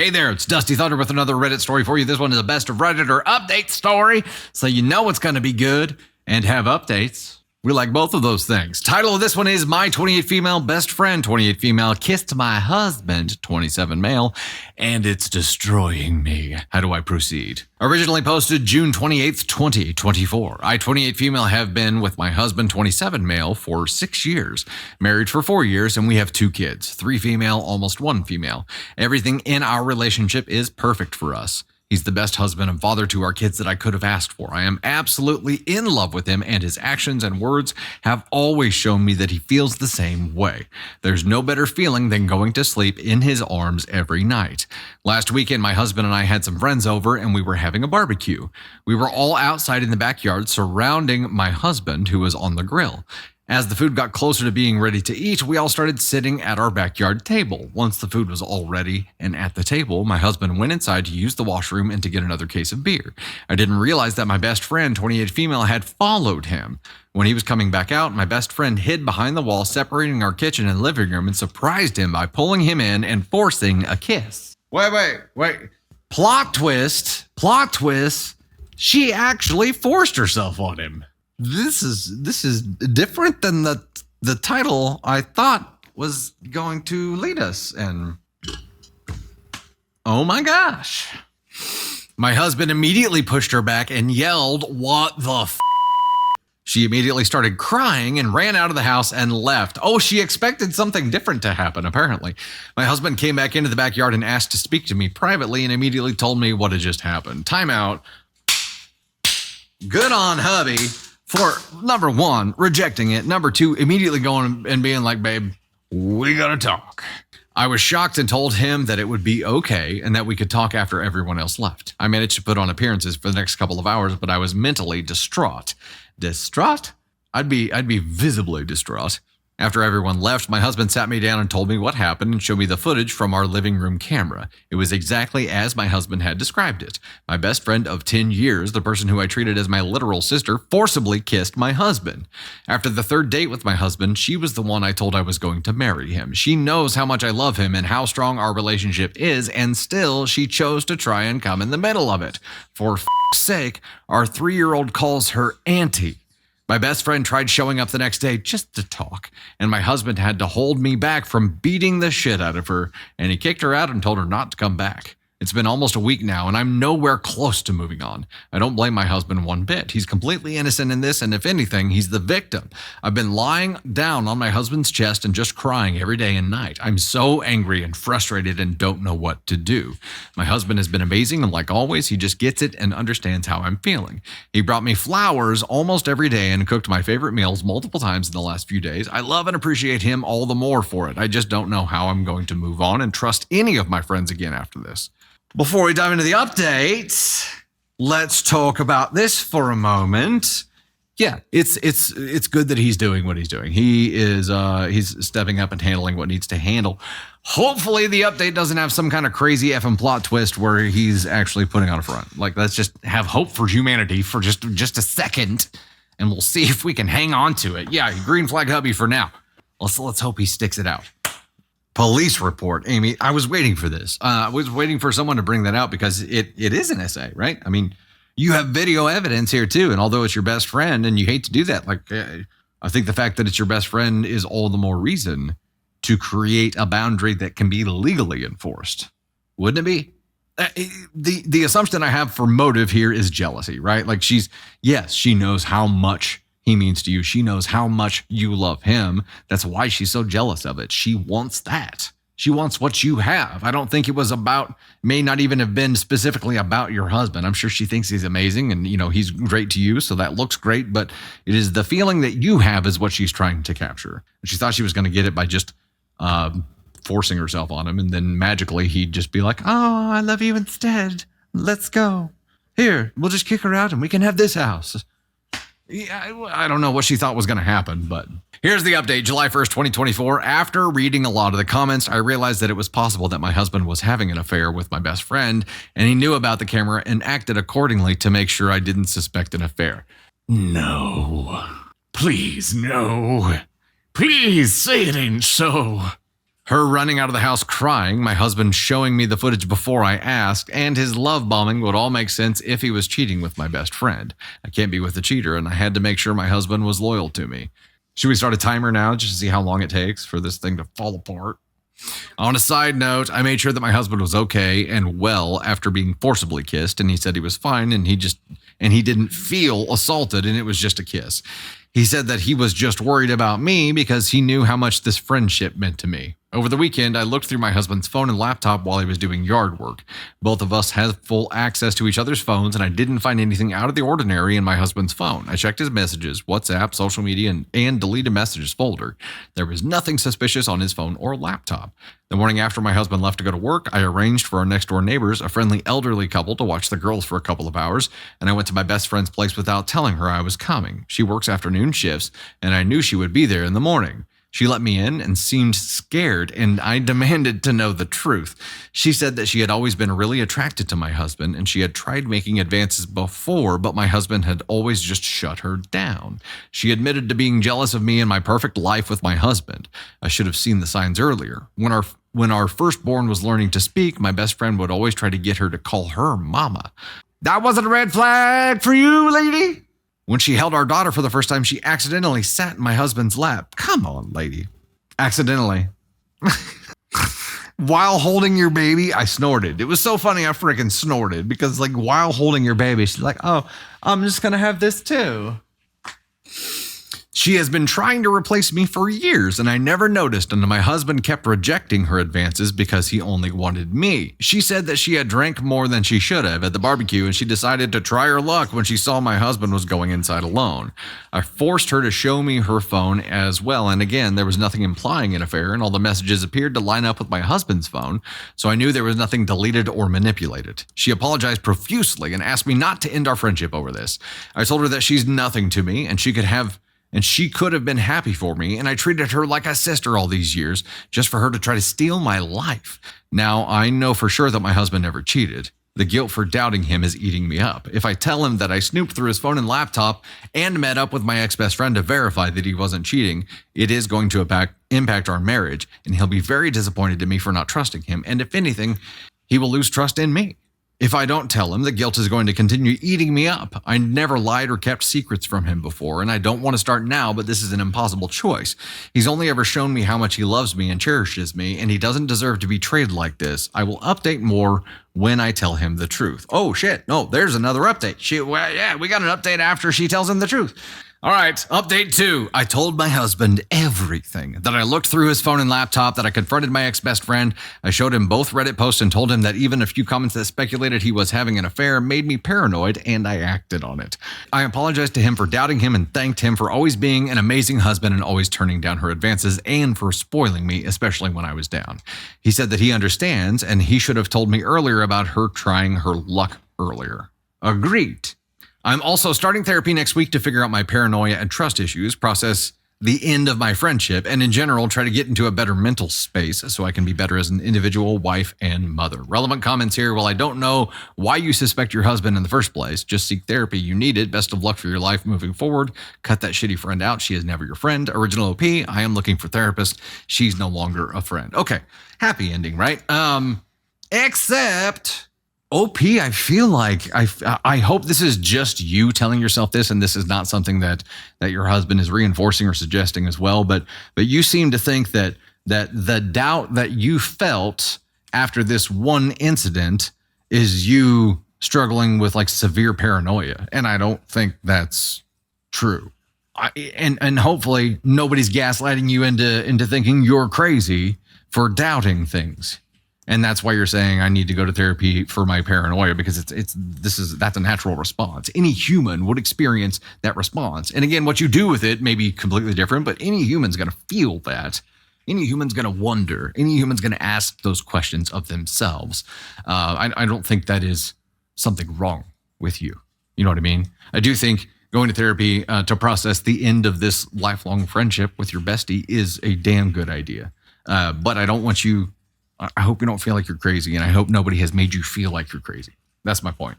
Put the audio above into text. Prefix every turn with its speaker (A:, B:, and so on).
A: Hey there, it's Dusty Thunder with another Reddit story for you. This one is a best of Reddit or update story, so you know it's going to be good and have updates. We like both of those things. Title of this one is My 28 Female Best Friend 28 Female Kissed My Husband 27 Male, and It's Destroying Me. How do I proceed? Originally posted June 28th, 2024. I, 28 Female, have been with my husband 27 Male for 6 years, married for 4 years, and we have 2 kids, 3 female, almost 1 female. Everything in our relationship is perfect for us. He's the best husband and father to our kids that I could have asked for. I am absolutely in love with him, and his actions and words have always shown me that he feels the same way. There's no better feeling than going to sleep in his arms every night. Last weekend, my husband and I had some friends over, and we were having a barbecue. We were all outside in the backyard surrounding my husband, who was on the grill. As the food got closer to being ready to eat, we all started sitting at our backyard table. Once the food was all ready and at the table, my husband went inside to use the washroom and to get another case of beer. I didn't realize that my best friend, 28 Female, had followed him. When he was coming back out, my best friend hid behind the wall separating our kitchen and living room and surprised him by pulling him in and forcing a kiss. Wait. Plot twist. She actually forced herself on him. This is different than the title I thought was going to lead us. And oh my gosh. My husband immediately pushed her back and yelled, "What the f***?" She immediately started crying and ran out of the house and left. Oh, she expected something different to happen, apparently. My husband came back into the backyard and asked to speak to me privately and immediately told me what had just happened. Time out. Good on hubby. For number 1, rejecting it. Number 2, immediately going and being like, "Babe, we gotta talk." I was shocked and told him that it would be okay and that we could talk after everyone else left. I managed to put on appearances for the next couple of hours, but I was mentally distraught. Distraught? I'd be visibly distraught. After everyone left, my husband sat me down and told me what happened and showed me the footage from our living room camera. It was exactly as my husband had described it. My best friend of 10 years, the person who I treated as my literal sister, forcibly kissed my husband. After the 3rd date with my husband, she was the one I told I was going to marry him. She knows how much I love him and how strong our relationship is, and still she chose to try and come in the middle of it. For f***'s sake, our 3-year-old calls her auntie. My best friend tried showing up the next day just to talk, and my husband had to hold me back from beating the shit out of her, and he kicked her out and told her not to come back. It's been almost a week now, and I'm nowhere close to moving on. I don't blame my husband one bit. He's completely innocent in this, and if anything, he's the victim. I've been lying down on my husband's chest and just crying every day and night. I'm so angry and frustrated and don't know what to do. My husband has been amazing, and like always, he just gets it and understands how I'm feeling. He brought me flowers almost every day and cooked my favorite meals multiple times in the last few days. I love and appreciate him all the more for it. I just don't know how I'm going to move on and trust any of my friends again after this. Before we dive into the updates, let's talk about this for a moment. Yeah, it's good that he's doing what he's doing. He's stepping up and handling what needs to handle. Hopefully the update doesn't have some kind of crazy effing plot twist where he's actually putting on a front. Like, let's just have hope for humanity for just a second, and we'll see if we can hang on to it. Yeah, green flag hubby for now. Let's hope he sticks it out. Police report, Amy. I was waiting for this. I was waiting for someone to bring that out because it is an essay, right? I mean, you have video evidence here too. And although it's your best friend and you hate to do that, I think the fact that it's your best friend is all the more reason to create a boundary that can be legally enforced. Wouldn't it be? The assumption I have for motive here is jealousy, right? Like she knows how much he means to you. She knows how much you love him. That's why she's so jealous of it. She wants that. She wants what you have. I don't think it was may not even have been specifically about your husband. I'm sure she thinks he's amazing and, he's great to you. So that looks great. But it is the feeling that you have is what she's trying to capture. She thought she was going to get it by just forcing herself on him. And then magically he'd just be like, "Oh, I love you instead. Let's go. Here, we'll just kick her out and we can have this house." Yeah, I don't know what she thought was going to happen, but here's the update. July 1st, 2024. After reading a lot of the comments, I realized that it was possible that my husband was having an affair with my best friend, and he knew about the camera and acted accordingly to make sure I didn't suspect an affair. No. Please, no. Please say it ain't so. Her running out of the house crying, my husband showing me the footage before I asked, and his love bombing would all make sense if he was cheating with my best friend. I can't be with a cheater, and I had to make sure my husband was loyal to me. Should we start a timer now just to see how long it takes for this thing to fall apart? On a side note, I made sure that my husband was okay and well after being forcibly kissed, and he said he was fine and he didn't feel assaulted and it was just a kiss. He said that he was just worried about me because he knew how much this friendship meant to me. Over the weekend, I looked through my husband's phone and laptop while he was doing yard work. Both of us had full access to each other's phones, and I didn't find anything out of the ordinary in my husband's phone. I checked his messages, WhatsApp, social media, and deleted messages folder. There was nothing suspicious on his phone or laptop. The morning after my husband left to go to work, I arranged for our next-door neighbors, a friendly elderly couple, to watch the girls for a couple of hours, and I went to my best friend's place without telling her I was coming. She works afternoon shifts, and I knew she would be there in the morning. She let me in and seemed scared, and I demanded to know the truth. She said that she had always been really attracted to my husband, and she had tried making advances before, but my husband had always just shut her down. She admitted to being jealous of me and my perfect life with my husband. I should have seen the signs earlier. When our firstborn was learning to speak, my best friend would always try to get her to call her mama. That wasn't a red flag for you, lady? When she held our daughter for the first time, she accidentally sat in my husband's lap. Come on, lady. Accidentally. While holding your baby, I snorted. It was so funny, I freaking snorted because like while holding your baby, she's like, oh, I'm just going to have this too. She has been trying to replace me for years, and I never noticed until my husband kept rejecting her advances because he only wanted me. She said that she had drank more than she should have at the barbecue, and she decided to try her luck when she saw my husband was going inside alone. I forced her to show me her phone as well, and again, there was nothing implying an affair, and all the messages appeared to line up with my husband's phone, so I knew there was nothing deleted or manipulated. She apologized profusely and asked me not to end our friendship over this. I told her that she's nothing to me, and she could have been happy for me, and I treated her like a sister all these years just for her to try to steal my life. Now, I know for sure that my husband never cheated. The guilt for doubting him is eating me up. If I tell him that I snooped through his phone and laptop and met up with my ex-best friend to verify that he wasn't cheating, it is going to impact our marriage, and he'll be very disappointed in me for not trusting him, and if anything, he will lose trust in me. If I don't tell him, the guilt is going to continue eating me up. I never lied or kept secrets from him before, and I don't want to start now, but this is an impossible choice. He's only ever shown me how much he loves me and cherishes me, and he doesn't deserve to be treated like this. I will update more when I tell him the truth. Oh, shit. No, there's another update. We got an update after she tells him the truth. All right, update 2. I told my husband everything, that I looked through his phone and laptop, that I confronted my ex-best friend. I showed him both Reddit posts and told him that even a few comments that speculated he was having an affair made me paranoid, and I acted on it. I apologized to him for doubting him and thanked him for always being an amazing husband and always turning down her advances and for spoiling me, especially when I was down. He said that he understands, and he should have told me earlier about her trying her luck earlier. Agreed. I'm also starting therapy next week to figure out my paranoia and trust issues, process the end of my friendship, and in general, try to get into a better mental space so I can be better as an individual, wife, and mother. Relevant comments here. Well, I don't know why you suspect your husband in the first place. Just seek therapy. You need it. Best of luck for your life moving forward. Cut that shitty friend out. She is never your friend. Original OP. I am looking for therapist. She's no longer a friend. Okay. Happy ending, right? Except... OP, I feel like I hope this is just you telling yourself this, and this is not something that your husband is reinforcing or suggesting as well. But you seem to think that the doubt that you felt after this one incident is you struggling with like severe paranoia, and I don't think that's true. And hopefully nobody's gaslighting you into thinking you're crazy for doubting things. And that's why you're saying I need to go to therapy for my paranoia, because that's a natural response. Any human would experience that response. And again, what you do with it may be completely different, but any human's going to feel that. Any human's going to wonder. Any human's going to ask those questions of themselves. I don't think that is something wrong with you. You know what I mean? I do think going to therapy to process the end of this lifelong friendship with your bestie is a damn good idea. But I don't want you... I hope you don't feel like you're crazy, and I hope nobody has made you feel like you're crazy. That's my point.